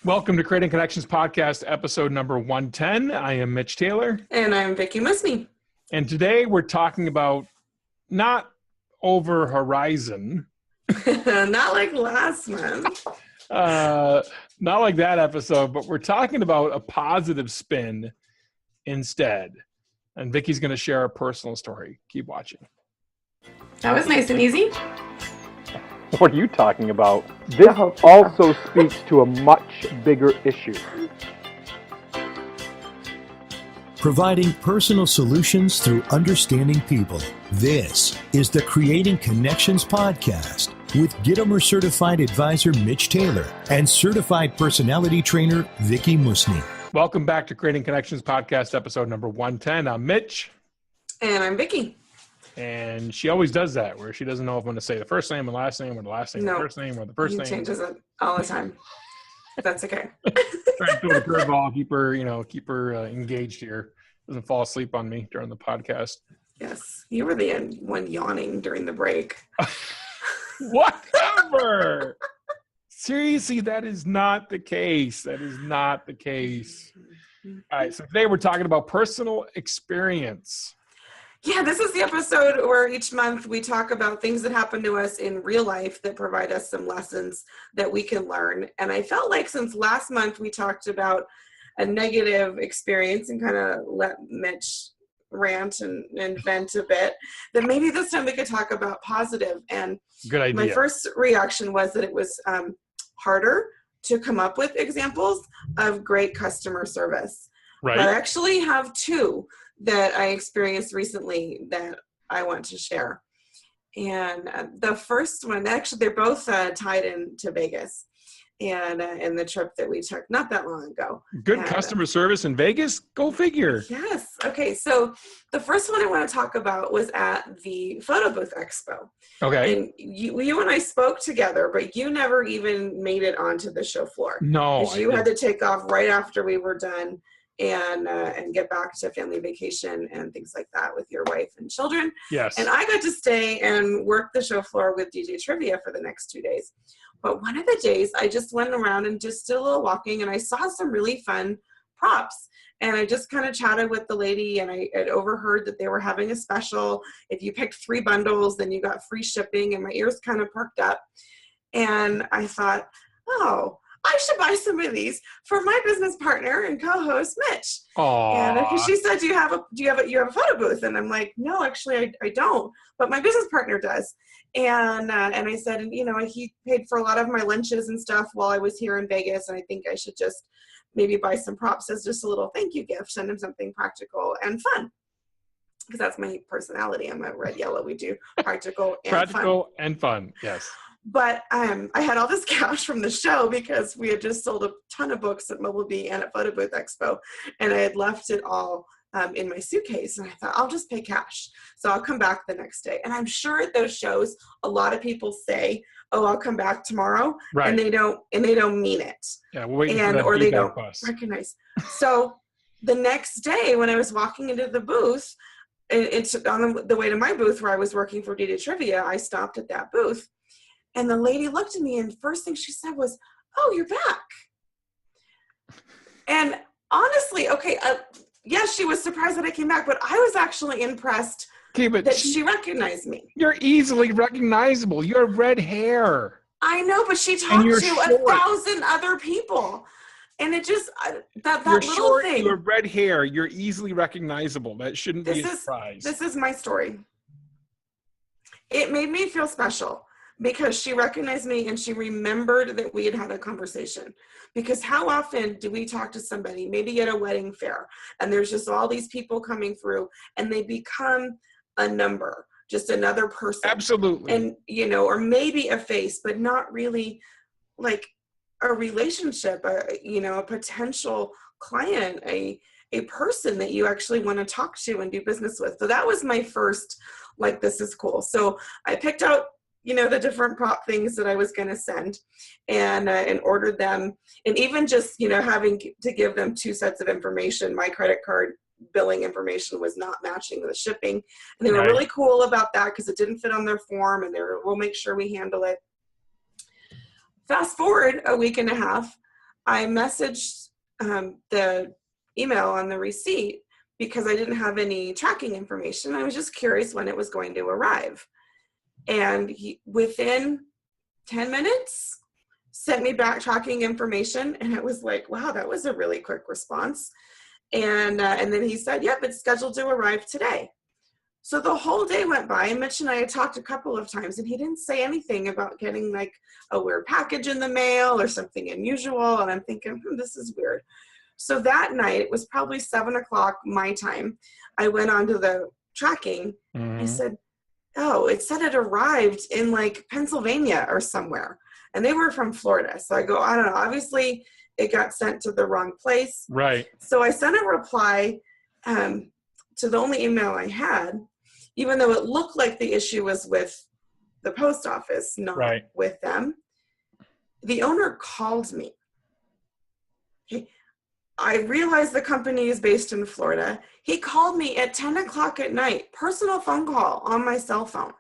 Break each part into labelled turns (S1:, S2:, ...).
S1: Welcome to Creating Connections Podcast, episode number 110. I am Mitch Taylor.
S2: And I'm Vickie.
S1: And today we're talking about not over horizon.
S2: Not like last month.
S1: Not like that episode, but we're talking about a positive spin instead. And Vickie's going to share a personal story. Keep watching.
S2: That was nice and easy.
S3: What are you talking about? This also speaks to a much bigger issue.
S4: Providing personal solutions through understanding people. This is the Creating Connections Podcast with Gitomer Certified Advisor Mitch Taylor and Certified Personality Trainer Vickie Musni.
S1: Welcome back to Creating Connections Podcast, episode number 110. I'm Mitch.
S2: And I'm Vickie.
S1: And she always does that, where she doesn't know if I'm going to say the first name and last name, or the last name and the first name, or the first name.
S2: She changes it all the time. That's okay.
S1: Trying to throw the curveball, keep her engaged here. Doesn't fall asleep on me during the podcast.
S2: Yes, you were the one yawning during the break.
S1: Whatever. Seriously, that is not the case. That is not the case. All right, so today we're talking about personal experience.
S2: Yeah, this is the episode where each month we talk about things that happen to us in real life that provide us some lessons that we can learn. And I felt like since last month we talked about a negative experience and kind of let Mitch rant and vent a bit, that maybe this time we could talk about positive. And
S1: good idea.
S2: My first reaction was that it was harder to come up with examples of great customer service.
S1: Right.
S2: But I actually have two that I experienced recently that I want to share. And the first one, actually, they're both tied into Vegas and the trip that we took not that long ago.
S1: Good customer service in Vegas? Go figure.
S2: Yes. Okay. So the first one I want to talk about was at the Photo Booth Expo.
S1: Okay.
S2: And you and I spoke together, but you never even made it onto the show floor.
S1: No.
S2: Because you had to take off right after we were done and get back to family vacation and things like that with your wife and children.
S1: Yes.
S2: And I got to stay and work the show floor with DJ Trivia for the next 2 days. But one of the days I just went around and just did a little walking, and I saw some really fun props. And I just kind of chatted with the lady, and I had overheard that they were having a special. If you picked 3 bundles, then you got free shipping, and my ears kind of perked up. And I thought, oh, I should buy some of these for my business partner and co-host Mitch.
S1: Aww.
S2: And she said, you have a photo booth? And I'm like, no, actually I don't, but my business partner does. And I said, and he paid for a lot of my lunches and stuff while I was here in Vegas. And I think I should just maybe buy some props as just a little thank you gift, send him something practical and fun. Because that's my personality. I'm a red yellow. We do practical and fun.
S1: Yes.
S2: But I had all this cash from the show because we had just sold a ton of books at Mobile Bee and at Photo Booth Expo, and I had left it all in my suitcase. And I thought, I'll just pay cash, so I'll come back the next day. And I'm sure at those shows, a lot of people say, "Oh, I'll come back tomorrow,"
S1: right.
S2: and they don't mean it.
S1: Yeah, we're waiting for that
S2: or they
S1: feedback
S2: don't
S1: bus.
S2: recognize. So the next day, when I was walking into the booth, it's on the way to my booth where I was working for DJ Trivia, I stopped at that booth. And the lady looked at me, and first thing she said was, "Oh, you're back." And honestly, yes, she was surprised that I came back, but I was actually impressed that she recognized me.
S1: You're easily recognizable. You have red hair.
S2: I know, but she talked to 1,000 other people. And it just, that
S1: you're
S2: little
S1: short,
S2: thing.
S1: You have red hair. You're easily recognizable. That shouldn't be a surprise.
S2: This is my story. It made me feel special, because she recognized me and she remembered that we had had a conversation. Because how often do we talk to somebody, maybe at a wedding fair, and there's just all these people coming through, and they become a number, just another person.
S1: Absolutely.
S2: And, or maybe a face, but not really like a relationship, a potential client, a person that you actually want to talk to and do business with. So that was my first, this is cool. So I picked out the different prop things that I was going to send and ordered them. And even just, having to give them 2 sets of information, my credit card billing information was not matching the shipping. And they were really cool about that because it didn't fit on their form, and we'll make sure we handle it. Fast forward a week and a half, I messaged the email on the receipt because I didn't have any tracking information. I was just curious when it was going to arrive. And he, within 10 minutes, sent me back tracking information. And it was like, wow, that was a really quick response. And then he said, yep, it's scheduled to arrive today. So the whole day went by, and Mitch and I had talked a couple of times, and he didn't say anything about getting like a weird package in the mail or something unusual. And I'm thinking, this is weird. So that night, it was probably 7 o'clock my time. I went onto the tracking. I said, oh, it said it arrived in like Pennsylvania or somewhere. And they were from Florida. So I go, I don't know. Obviously, it got sent to the wrong place.
S1: Right.
S2: So I sent a reply to the only email I had, even though it looked like the issue was with the post office, not with them. The owner called me. I realized the company is based in Florida. He called me at 10 o'clock at night, personal phone call on my cell phone.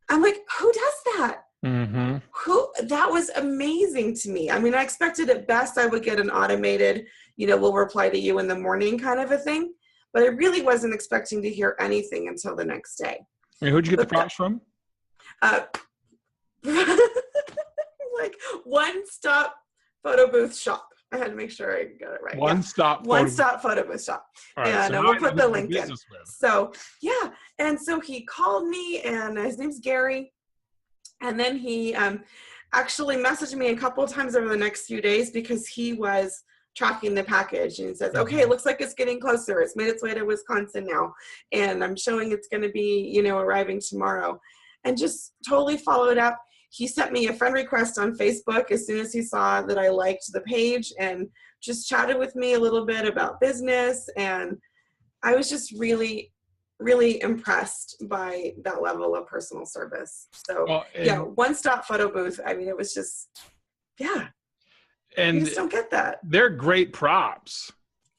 S2: I'm like, who does that? That was amazing to me. I mean, I expected at best I would get an automated, we'll reply to you in the morning kind of a thing. But I really wasn't expecting to hear anything until the next day.
S1: And who'd you get the props from?
S2: Like One Stop Photo Booth Shop. I had to make sure I got it right.
S1: One Stop
S2: Photo Booth Shop.
S1: All right,
S2: and
S1: so
S2: we'll put the link in.
S1: With.
S2: So, yeah. And so he called me, and his name's Gary. And then he actually messaged me a couple of times over the next few days because he was tracking the package, and he says, okay, it looks like it's getting closer. It's made its way to Wisconsin now, and I'm showing it's going to be, arriving tomorrow. And just totally followed up. He sent me a friend request on Facebook as soon as he saw that I liked the page, and just chatted with me a little bit about business. And I was just really, really impressed by that level of personal service. So One Stop Photo Booth. I mean, it was just,
S1: and
S2: you just don't get that.
S1: They're great props.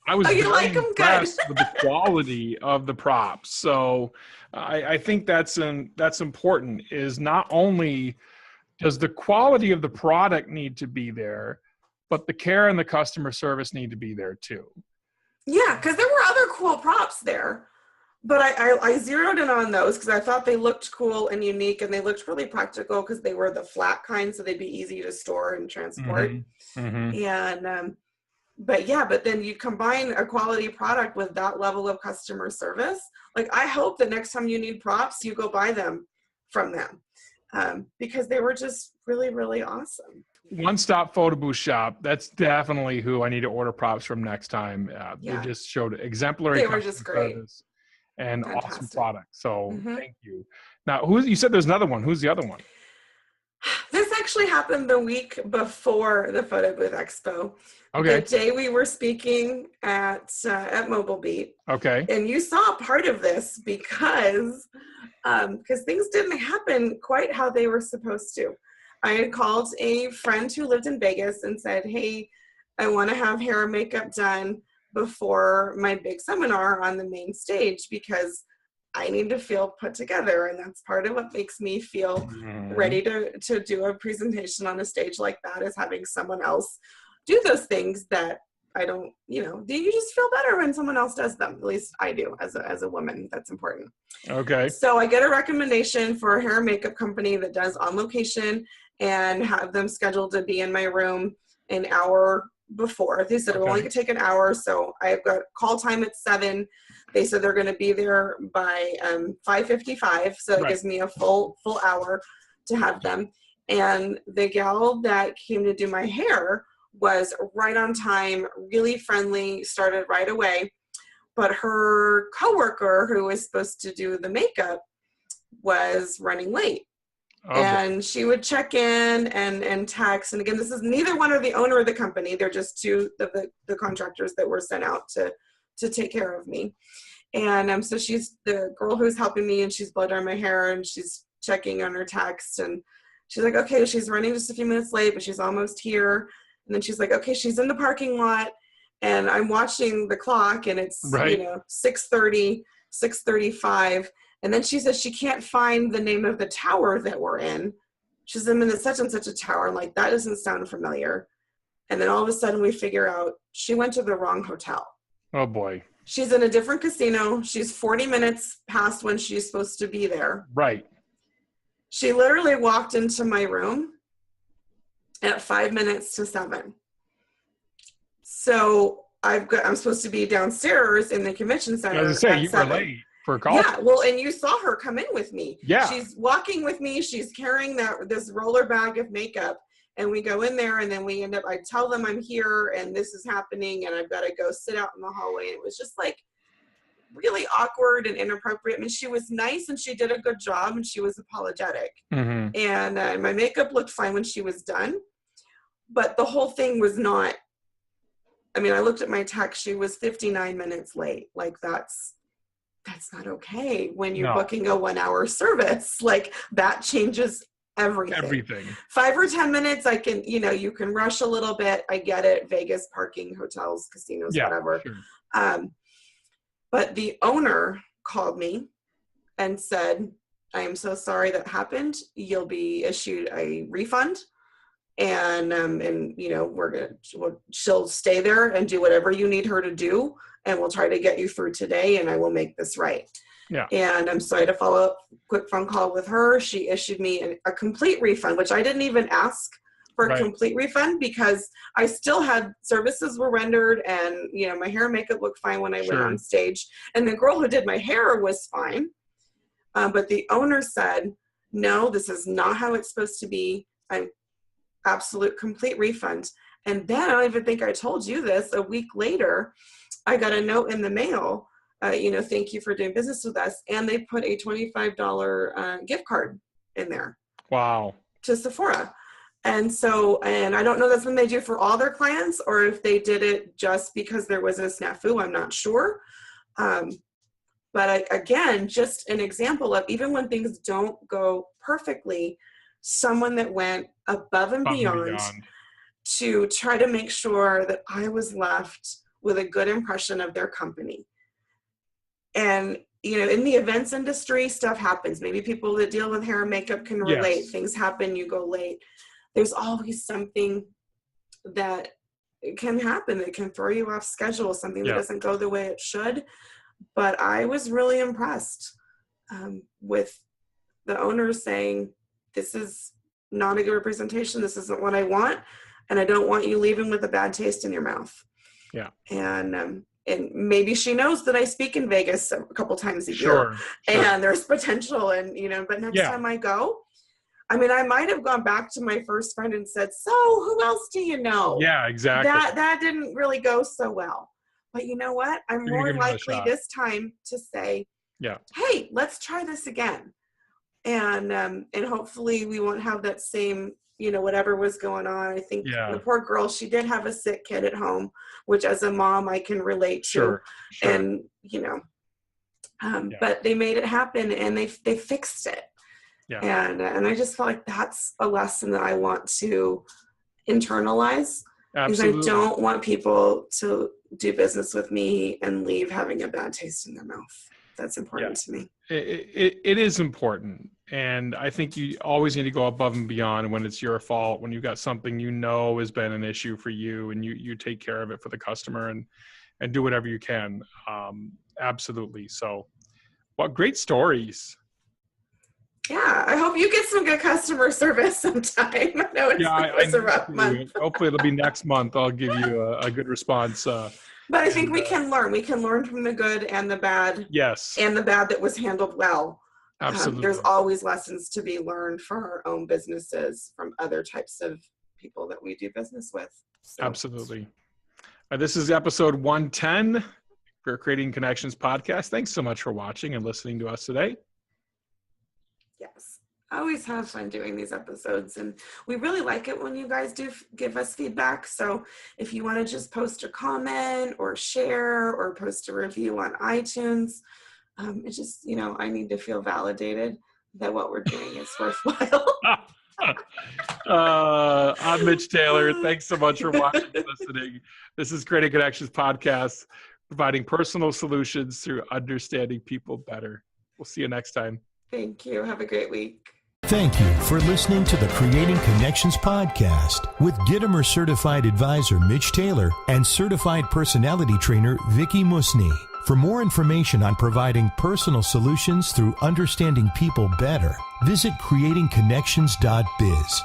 S1: I was
S2: like them?
S1: impressed
S2: Good.
S1: with the quality of the props. So I think that's important, is not only does the quality of the product need to be there, but the care and the customer service need to be there too.
S2: Yeah, because there were other cool props there. But I zeroed in on those because I thought they looked cool and unique, and they looked really practical because they were the flat kind, so they'd be easy to store and transport. And but then you combine a quality product with that level of customer service. Like, I hope that next time you need props, you go buy them from them because they were just really, really awesome.
S1: One Stop Photo Booth Shop. That's definitely who I need to order props from next time. They just showed exemplary.
S2: They were just great.
S1: And fantastic. Awesome product. So thank you. Now, you said there's another one. Who's the other one?
S2: This actually happened the week before the Photo Booth Expo.
S1: Okay.
S2: The day we were speaking at Mobile Beat.
S1: Okay.
S2: And you saw part of this because things didn't happen quite how they were supposed to. I had called a friend who lived in Vegas and said, hey, I want to have hair and makeup done before my big seminar on the main stage because I need to feel put together, and that's part of what makes me feel ready to do a presentation on a stage like that, is having someone else do those things that I don't, you just feel better when someone else does them. At least I do as a woman. That's important.
S1: Okay.
S2: So I get a recommendation for a hair and makeup company that does on location, and have them scheduled to be in my room an hour before. They said it only could take an hour, so I've got call time at 7. They said they're going to be there by 5:55, so it gives me a full hour to have them. And the gal that came to do my hair was right on time, really friendly, started right away. But her coworker, who was supposed to do the makeup, was running late. Okay. And she would check in and text. And again, this is neither one of the owner of the company. They're just two of the contractors that were sent out to take care of me. And so she's the girl who's helping me, and she's blow drying my hair, and she's checking on her text. And she's like, okay, she's running just a few minutes late, but she's almost here. And then she's like, okay, she's in the parking lot. And I'm watching the clock, and it's 6:30, 6:35. And then she says she can't find the name of the tower that we're in. She says, I'm in such and such a tower. I'm like, that doesn't sound familiar. And then all of a sudden we figure out she went to the wrong hotel.
S1: Oh boy.
S2: She's in a different casino. She's 40 minutes past when she's supposed to be there.
S1: Right.
S2: She literally walked into my room at 5 minutes to 7. So I'm supposed to be downstairs in the convention center.
S1: I was going to say, you were late for a call.
S2: Yeah, well, and you saw her come in with me.
S1: Yeah.
S2: She's walking with me. She's carrying this roller bag of makeup. And we go in there, and then I tell them I'm here, and this is happening, and I've got to go sit out in the hallway. And it was just like really awkward and inappropriate. I mean, she was nice, and she did a good job, and she was apologetic.
S1: Mm-hmm.
S2: And my makeup looked fine when she was done. But the whole thing was not, I mean, I looked at my text. She was 59 minutes late. Like, that's not okay when you're booking a 1-hour service. Like, that changes everything. 5 or 10 minutes, I can, you can rush a little bit. I get it. Vegas, parking, hotels, casinos, whatever. Sure. But the owner called me and said, I am so sorry that happened. You'll be issued a refund. And she'll stay there and do whatever you need her to do. And we'll try to get you through today, and I will make this right.
S1: Yeah.
S2: And I'm sorry to follow up, quick phone call with her. She issued me a complete refund, which I didn't even ask for a complete refund, because I still had services were rendered, and, my hair and makeup looked fine when I went on stage. And the girl who did my hair was fine. But the owner said, no, this is not how it's supposed to be. I'm absolute complete refund. And then I don't even think I told you this, a week later, I got a note in the mail, thank you for doing business with us. And they put a $25 gift card in there.
S1: Wow.
S2: To Sephora. And so, and I don't know that's when they do for all their clients, or if they did it just because there was a snafu, I'm not sure. But again, just an example of, even when things don't go perfectly, someone that went above and beyond to try to make sure that I was left with a good impression of their company. And, in the events industry, stuff happens. Maybe people that deal with hair and makeup can relate. Yes. Things happen, you go late. There's always something that can happen that can throw you off schedule, something that doesn't go the way it should. But I was really impressed with the owner saying, this is not a good representation. This isn't what I want. And I don't want you leaving with a bad taste in your mouth. Yeah. And maybe she knows that I speak in Vegas a couple times a year. Sure. And there's potential, and, but next time I go, I mean, I might have gone back to my first friend and said, so who else do you know? Yeah, exactly. That didn't really go so well. But you know what? I'm more likely this time to say, hey, let's try this again. And hopefully we won't have that same, whatever was going on. I think the poor girl, she did have a sick kid at home, which as a mom I can relate to. Sure. And, but they made it happen, and they fixed it. Yeah. And I just felt like that's a lesson that I want to internalize. Absolutely. Because I don't want people to do business with me and leave having a bad taste in their mouth. That's important to me.
S1: It is important. And I think you always need to go above and beyond when it's your fault, when you've got something has been an issue for you, and you take care of it for the customer and do whatever you can. Absolutely. So what great stories.
S2: Yeah, I hope you get some good customer service sometime. I know it's a rough month.
S1: Hopefully it'll be next month. I'll give you a good response.
S2: But I think we can learn. We can learn from the good and the bad. Yes. And the bad that was handled well. Absolutely. There's always lessons to be learned for our own businesses from other types of people that we do business with. So.
S1: Absolutely. This is episode 110 for Creating Connections podcast. Thanks so much for watching and listening to us today.
S2: Yes. I always have fun doing these episodes, and we really like it when you guys do give us feedback. So if you want to just post a comment or share or post a review on iTunes, it's just, I need to feel validated that what we're doing is worthwhile.
S1: I'm Mitch Taylor. Thanks so much for watching and listening. This is Creating Connections podcast, providing personal solutions through understanding people better. We'll see you next time.
S2: Thank you. Have a great week.
S4: Thank you for listening to the Creating Connections podcast with Gittimer Certified Advisor Mitch Taylor and Certified Personality Trainer Vickie Musni. For more information on providing personal solutions through understanding people better, visit creatingconnections.biz.